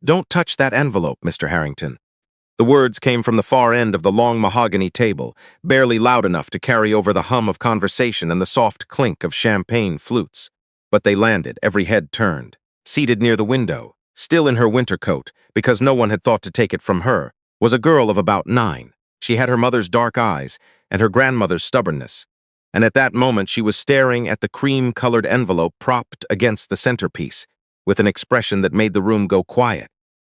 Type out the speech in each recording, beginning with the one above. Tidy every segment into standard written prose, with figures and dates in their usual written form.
"Don't touch that envelope, Mr. Harrington." The words came from the far end of the long mahogany table, barely loud enough to carry over the hum of conversation and the soft clink of champagne flutes. But they landed, every head turned. Seated near the window, still in her winter coat, because no one had thought to take it from her, was a girl of about 9. She had her mother's dark eyes and her grandmother's stubbornness. And at that moment she was staring at the cream-colored envelope propped against the centerpiece, with an expression that made the room go quiet,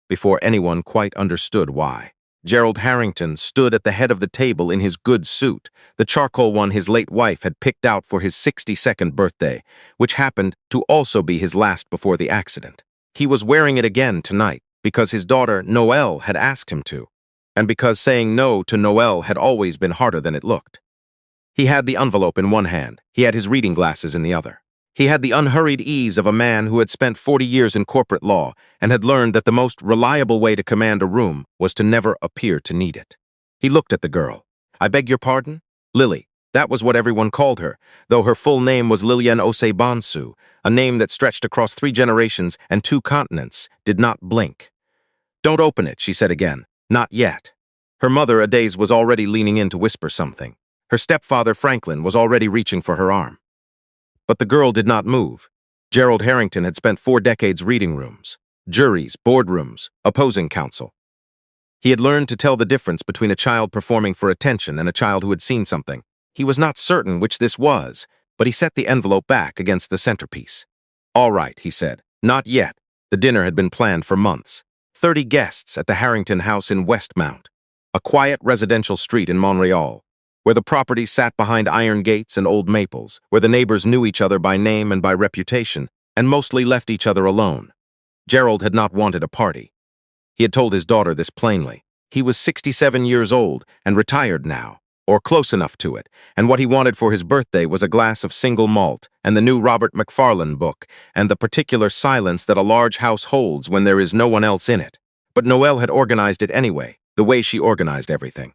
before anyone quite understood why. Gerald Harrington stood at the head of the table in his good suit, the charcoal one his late wife had picked out for his 62nd birthday, which happened to also be his last before the accident. He was wearing it again tonight because his daughter Noelle had asked him to, and because saying no to Noelle had always been harder than it looked. He had the envelope in one hand, he had his reading glasses in the other. He had the unhurried ease of a man who had spent 40 years in corporate law and had learned that the most reliable way to command a room was to never appear to need it. He looked at the girl. "I beg your pardon?" Lily. That was what everyone called her, though her full name was Lilian Osei-Bonsu, a name that stretched across 3 generations and 2 continents, did not blink. "Don't open it," she said again. "Not yet." Her mother, Adaze, was already leaning in to whisper something. Her stepfather, Franklin, was already reaching for her arm. But the girl did not move. Gerald Harrington had spent 4 decades reading rooms, juries, boardrooms, opposing counsel. He had learned to tell the difference between a child performing for attention and a child who had seen something. He was not certain which this was, but he set the envelope back against the centerpiece. "All right," he said. "Not yet." The dinner had been planned for months. 30 guests at the Harrington House in Westmount, a quiet residential street in Montreal, where the property sat behind iron gates and old maples, where the neighbors knew each other by name and by reputation, and mostly left each other alone. Gerald had not wanted a party. He had told his daughter this plainly. He was 67 years old and retired now, or close enough to it, and what he wanted for his birthday was a glass of single malt and the new Robert Macfarlane book and the particular silence that a large house holds when there is no one else in it. But Noelle had organized it anyway, the way she organized everything.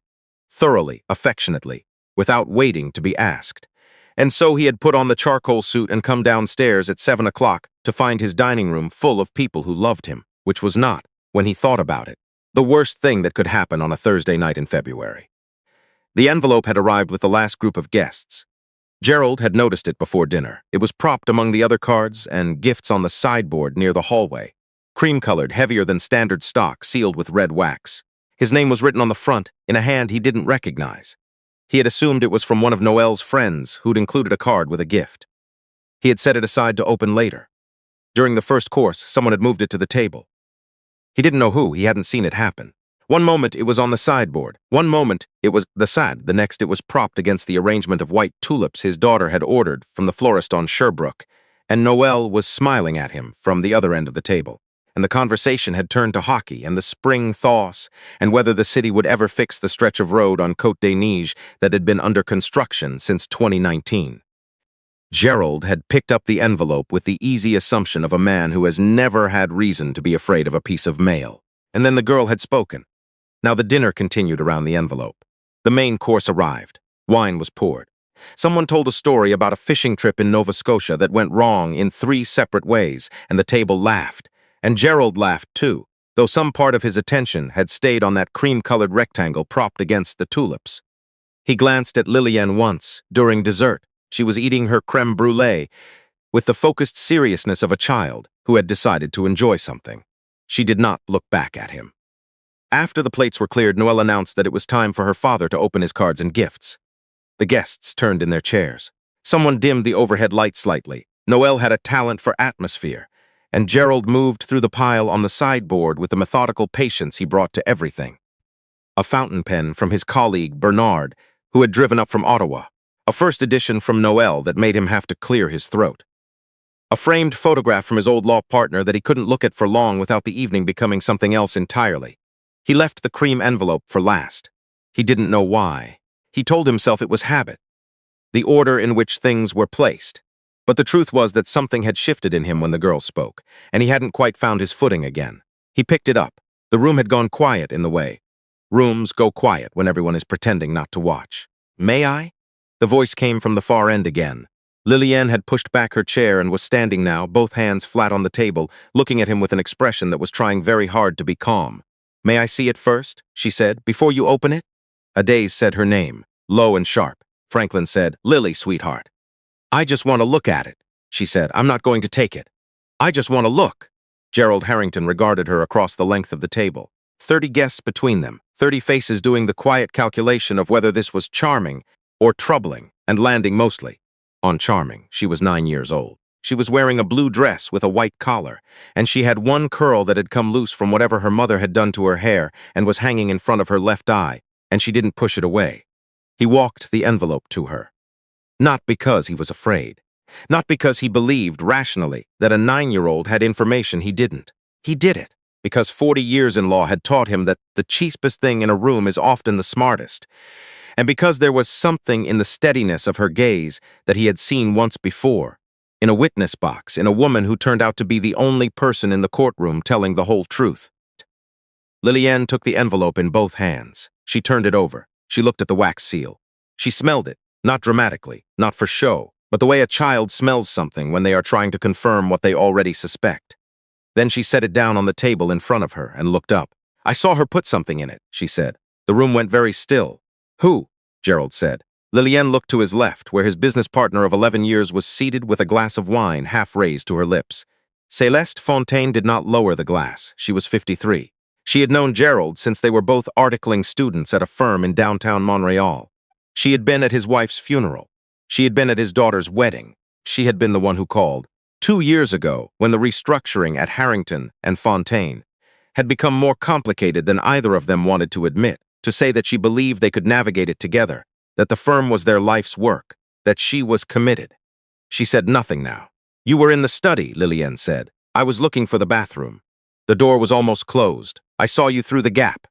Thoroughly, affectionately, without waiting to be asked. And so he had put on the charcoal suit and come downstairs at 7 o'clock to find his dining room full of people who loved him, which was not, when he thought about it, the worst thing that could happen on a Thursday night in February. The envelope had arrived with the last group of guests. Gerald had noticed it before dinner. It was propped among the other cards and gifts on the sideboard near the hallway, cream-colored, heavier than standard stock, sealed with red wax. His name was written on the front, in a hand he didn't recognize. He had assumed it was from one of Noelle's friends, who'd included a card with a gift. He had set it aside to open later. During the first course, someone had moved it to the table. He didn't know who, he hadn't seen it happen. One moment it was on the sideboard, one moment it was the side, the next it was propped against the arrangement of white tulips his daughter had ordered from the florist on Sherbrooke, and Noelle was smiling at him from the other end of the table. And the conversation had turned to hockey and the spring thaws, and whether the city would ever fix the stretch of road on Côte des Neiges that had been under construction since 2019. Gerald had picked up the envelope with the easy assumption of a man who has never had reason to be afraid of a piece of mail. And then the girl had spoken. Now the dinner continued around the envelope. The main course arrived. Wine was poured. Someone told a story about a fishing trip in Nova Scotia that went wrong in 3 separate ways, and the table laughed. And Gerald laughed too, though some part of his attention had stayed on that cream-colored rectangle propped against the tulips. He glanced at Lilian once, during dessert. She was eating her creme brulee with the focused seriousness of a child who had decided to enjoy something. She did not look back at him. After the plates were cleared, Noelle announced that it was time for her father to open his cards and gifts. The guests turned in their chairs. Someone dimmed the overhead light slightly. Noelle had a talent for atmosphere, and Gerald moved through the pile on the sideboard with the methodical patience he brought to everything. A fountain pen from his colleague, Bernard, who had driven up from Ottawa. A first edition from Noelle that made him have to clear his throat. A framed photograph from his old law partner that he couldn't look at for long without the evening becoming something else entirely. He left the cream envelope for last. He didn't know why. He told himself it was habit, the order in which things were placed. But the truth was that something had shifted in him when the girl spoke, and he hadn't quite found his footing again. He picked it up. The room had gone quiet in the way. Rooms go quiet when everyone is pretending not to watch. "May I?" The voice came from the far end again. Lillian had pushed back her chair and was standing now, both hands flat on the table, looking at him with an expression that was trying very hard to be calm. "May I see it first?" she said, "before you open it?" Adaze said her name, low and sharp. Franklin said, "Lily, sweetheart." "I just want to look at it," she said. "I'm not going to take it. I just want to look." Gerald Harrington regarded her across the length of the table. 30 guests between them, 30 faces doing the quiet calculation of whether this was charming or troubling, and landing mostly on charming. She was 9 years old. She was wearing a blue dress with a white collar, and she had one curl that had come loose from whatever her mother had done to her hair and was hanging in front of her left eye, and she didn't push it away. He walked the envelope to her. Not because he was afraid. Not because he believed rationally that a 9-year-old had information he didn't. He did it because 40 years in law had taught him that the cheapest thing in a room is often the smartest, and because there was something in the steadiness of her gaze that he had seen once before, in a witness box, in a woman who turned out to be the only person in the courtroom telling the whole truth. Lillian took the envelope in both hands. She turned it over. She looked at the wax seal. She smelled it, not dramatically, not for show, but the way a child smells something when they are trying to confirm what they already suspect. Then she set it down on the table in front of her and looked up. "I saw her put something in it," she said. The room went very still. "Who?" Gerald said. Lillian looked to his left, where his business partner of 11 years was seated with a glass of wine half raised to her lips. Celeste Fontaine did not lower the glass. She was 53. She had known Gerald since they were both articling students at a firm in downtown Montreal. She had been at his wife's funeral. She had been at his daughter's wedding. She had been the one who called. 2 years ago, when the restructuring at Harrington and Fontaine had become more complicated than either of them wanted to admit, to say that she believed they could navigate it together, that the firm was their life's work, that she was committed. She said nothing now. "You were in the study," Lillian said. "I was looking for the bathroom. The door was almost closed. I saw you through the gap."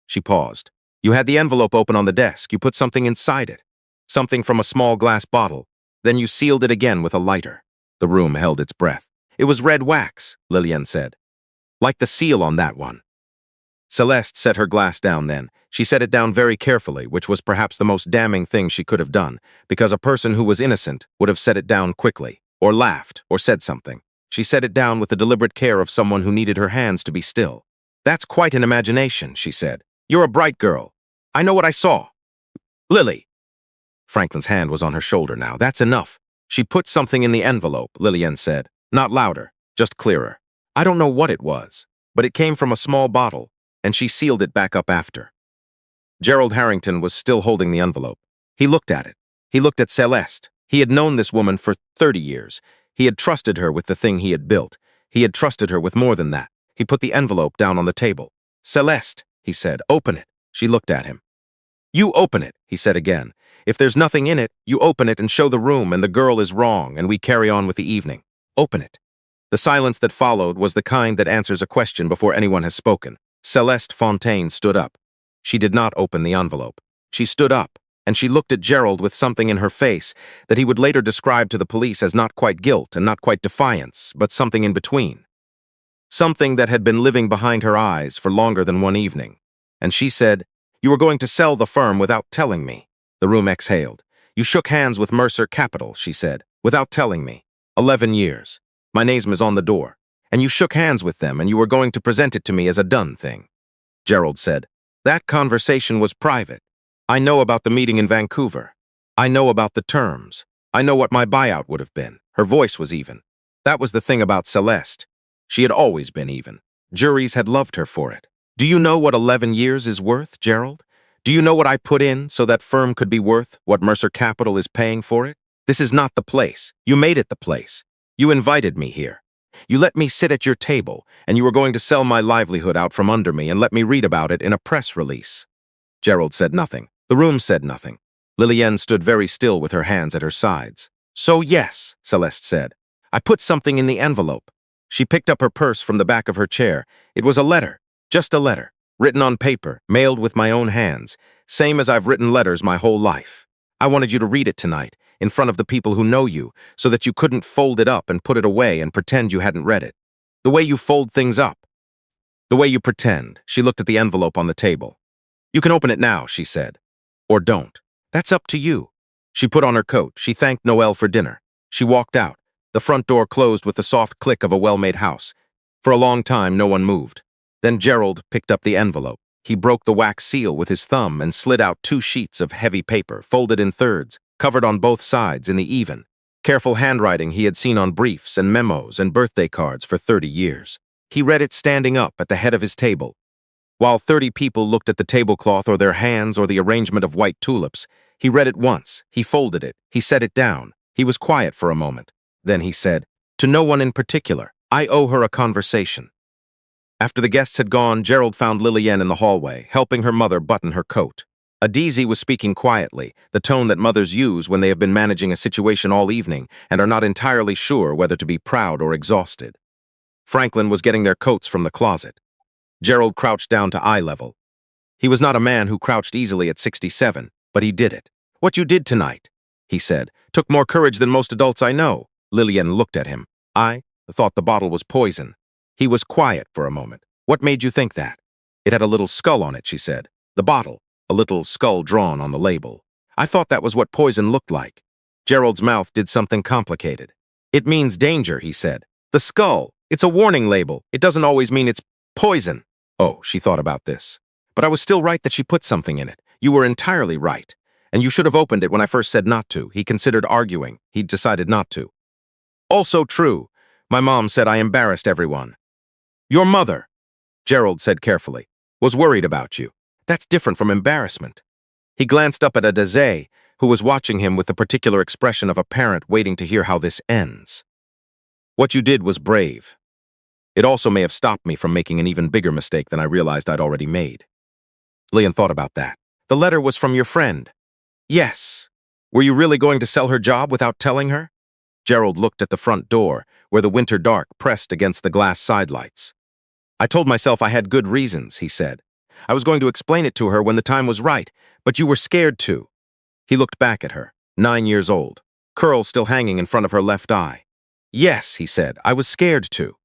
She paused. "You had the envelope open on the desk. You put something inside it. Something from a small glass bottle. Then you sealed it again with a lighter." The room held its breath. "It was red wax," Lillian said. "Like the seal on that one." Celeste set her glass down then. She set it down very carefully, which was perhaps the most damning thing she could have done, because a person who was innocent would have set it down quickly, or laughed, or said something. She set it down with the deliberate care of someone who needed her hands to be still. "That's quite an imagination," she said. "You're a bright girl. I know what I saw." "Lily." Franklin's hand was on her shoulder now. "That's enough. She put something in the envelope," Lillian said. Not louder, just clearer. "I don't know what it was, but it came from a small bottle, and she sealed it back up after." Gerald Harrington was still holding the envelope. He looked at it. He looked at Celeste. He had known this woman for 30 years. He had trusted her with the thing he had built. He had trusted her with more than that. He put the envelope down on the table. "Celeste," he said, "open it." She looked at him. "You open it," he said again. "If there's nothing in it, you open it and show the room and the girl is wrong and we carry on with the evening. Open it." The silence that followed was the kind that answers a question before anyone has spoken. Celeste Fontaine stood up. She did not open the envelope. She stood up, and she looked at Gerald with something in her face that he would later describe to the police as not quite guilt and not quite defiance, but something in between. Something that had been living behind her eyes for longer than one evening. And she said, "You were going to sell the firm without telling me." The room exhaled. "You shook hands with Mercer Capital," she said, "without telling me. 11 years. My name is on the door. And you shook hands with them and you were going to present it to me as a done thing." Gerald said, "That conversation was private. I know about the meeting in Vancouver. I know about the terms. I know what my buyout would have been." Her voice was even. That was the thing about Celeste. She had always been even. Juries had loved her for it. "Do you know what 11 years is worth, Gerald? Do you know what I put in so that firm could be worth what Mercer Capital is paying for it? This is not the place. You made it the place. You invited me here. You let me sit at your table, and you were going to sell my livelihood out from under me and let me read about it in a press release." Gerald said nothing. The room said nothing. Lillian stood very still with her hands at her sides. "So yes," Celeste said. "I put something in the envelope." She picked up her purse from the back of her chair. It was a letter, just a letter, written on paper, mailed with my own hands, same as I've written letters my whole life. I wanted you to read it tonight, in front of the people who know you, so that you couldn't fold it up and put it away and pretend you hadn't read it. The way you fold things up. The way you pretend. She looked at the envelope on the table. "You can open it now," she said. "Or don't. That's up to you." She put on her coat. She thanked Noel for dinner. She walked out. The front door closed with the soft click of a well-made house. For a long time, no one moved. Then Gerald picked up the envelope. He broke the wax seal with his thumb and slid out 2 sheets of heavy paper, folded in thirds, covered on both sides in the even. Careful handwriting he had seen on briefs and memos and birthday cards for 30 years. He read it standing up at the head of his table. While 30 people looked at the tablecloth or their hands or the arrangement of white tulips, he read it once, he folded it, he set it down. He was quiet for a moment. Then he said, "To no one in particular. I owe her a conversation." After the guests had gone, Gerald found Lillian in the hallway, helping her mother button her coat. Adizi was speaking quietly, the tone that mothers use when they have been managing a situation all evening and are not entirely sure whether to be proud or exhausted. Franklin was getting their coats from the closet. Gerald crouched down to eye level. He was not a man who crouched easily at 67, but he did it. "What you did tonight," he said, "took more courage than most adults I know." Lillian looked at him. "I thought the bottle was poison." He was quiet for a moment. "What made you think that?" "It had a little skull on it," she said. "The bottle, a little skull drawn on the label. I thought that was what poison looked like." Gerald's mouth did something complicated. "It means danger," he said. "The skull, it's a warning label. It doesn't always mean it's poison." Oh, she thought about this. "But I was still right that she put something in it. You were entirely right. And you should have opened it when I first said not to." He considered arguing. He'd decided not to. "Also true. My mom said I embarrassed everyone." "Your mother," Gerald said carefully, "was worried about you. That's different from embarrassment." He glanced up at Adizi, who was watching him with the particular expression of a parent waiting to hear how this ends. "What you did was brave. It also may have stopped me from making an even bigger mistake than I realized I'd already made." Lillian thought about that. "The letter was from your friend." "Yes. Were you really going to sell her job without telling her?" Gerald looked at the front door, where the winter dark pressed against the glass sidelights. "I told myself I had good reasons," he said. "I was going to explain it to her when the time was right, but you were scared to." He looked back at her, 9 years old, curls still hanging in front of her left eye. "Yes," he said, "I was scared to."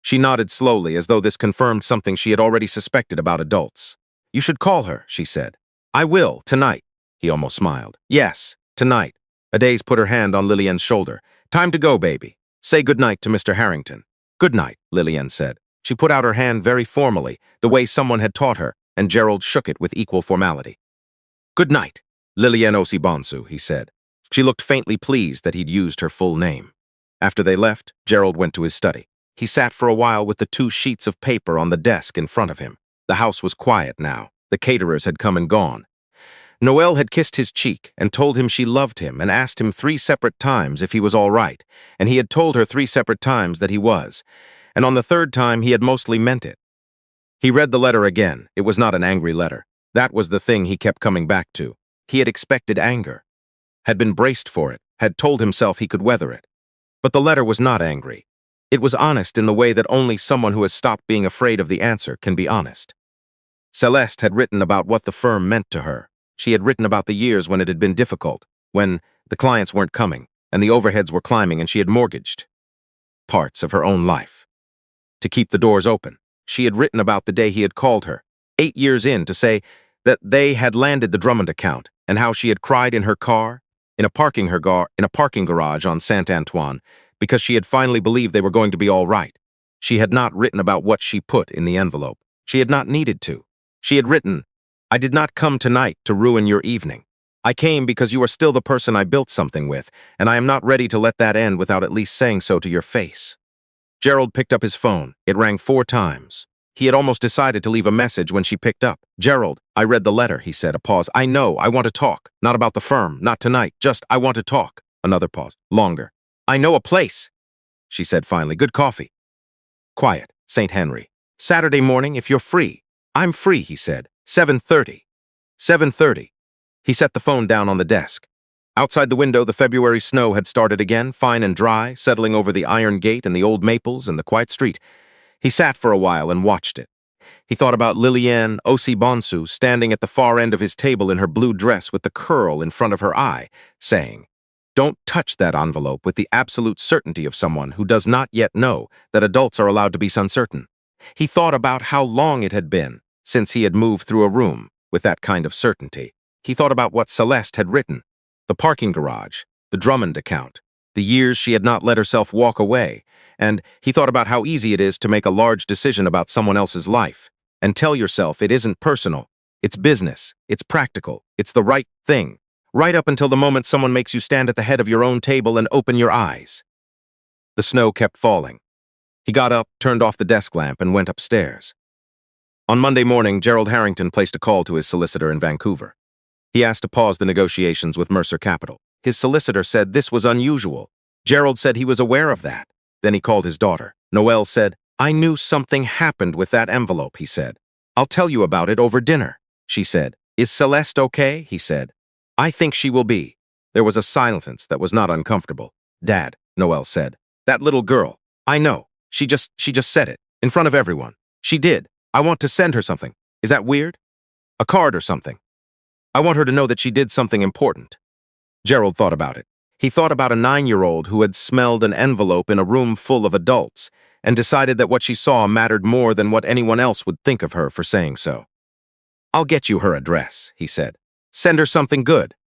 She nodded slowly, as though this confirmed something she had already suspected about adults. "You should call her," she said. "I will, tonight." He almost smiled. "Yes, tonight." Adizi put her hand on Lillian's shoulder. "Time to go, baby. Say good night to Mr. Harrington." "Good night," Lillian said. She put out her hand very formally, the way someone had taught her, and Gerald shook it with equal formality. "Good night, Lillian Osibonsu," he said. She looked faintly pleased that he'd used her full name. After they left, Gerald went to his study. He sat for a while with the 2 sheets of paper on the desk in front of him. The house was quiet now. The caterers had come and gone. Noelle had kissed his cheek and told him she loved him and asked him 3 separate times if he was all right, and he had told her 3 separate times that he was, and on the 3rd time he had mostly meant it. He read the letter again. It was not an angry letter. That was the thing he kept coming back to. He had expected anger, had been braced for it, had told himself he could weather it. But the letter was not angry. It was honest in the way that only someone who has stopped being afraid of the answer can be honest. Celeste had written about what the firm meant to her. She had written about the years when it had been difficult, when the clients weren't coming, and the overheads were climbing, and she had mortgaged parts of her own life to keep the doors open. She had written about the day he had called her, 8 years in, to say that they had landed the Drummond account, and how she had cried in her car, in a parking garage on Saint Antoine, because she had finally believed they were going to be all right. She had not written about what she put in the envelope. She had not needed to. She had written, "I did not come tonight to ruin your evening. I came because you are still the person I built something with, and I am not ready to let that end without at least saying so to your face." Gerald picked up his phone. It rang 4 times. He had almost decided to leave a message when she picked up. "Gerald, I read the letter," he said, a pause. "I know, I want to talk. Not about the firm, not tonight, just I want to talk." Another pause, longer. "I know a place," she said finally. "Good coffee." Quiet, St. Henry. "Saturday morning, if you're free." "I'm free," he said. 7:30. 7:30. He set the phone down on the desk. Outside the window, the February snow had started again, fine and dry, settling over the iron gate and the old maples and the quiet street. He sat for a while and watched it. He thought about Lillian Osibonsu standing at the far end of his table in her blue dress with the curl in front of her eye, saying, "Don't touch that envelope," with the absolute certainty of someone who does not yet know that adults are allowed to be uncertain. He thought about how long it had been since he had moved through a room with that kind of certainty. He thought about what Celeste had written, the parking garage, the Drummond account, the years she had not let herself walk away, and he thought about how easy it is to make a large decision about someone else's life and tell yourself it isn't personal, it's business, it's practical, it's the right thing, right up until the moment someone makes you stand at the head of your own table and open your eyes. The snow kept falling. He got up, turned off the desk lamp, and went upstairs. On Monday morning, Gerald Harrington placed a call to his solicitor in Vancouver. He asked to pause the negotiations with Mercer Capital. His solicitor said this was unusual. Gerald said he was aware of that. Then he called his daughter. Noelle said, "I knew something happened with that envelope," he said. "I'll tell you about it over dinner," she said. "Is Celeste okay?" he said. "I think she will be." There was a silence that was not uncomfortable. "Dad," Noelle said, "that little girl, I know. She just said it, in front of everyone. She did. I want to send her something. Is that weird? A card or something. I want her to know that she did something important." Gerald thought about it. He thought about a 9-year-old who had smelled an envelope in a room full of adults and decided that what she saw mattered more than what anyone else would think of her for saying so. "I'll get you her address," he said. "Send her something good.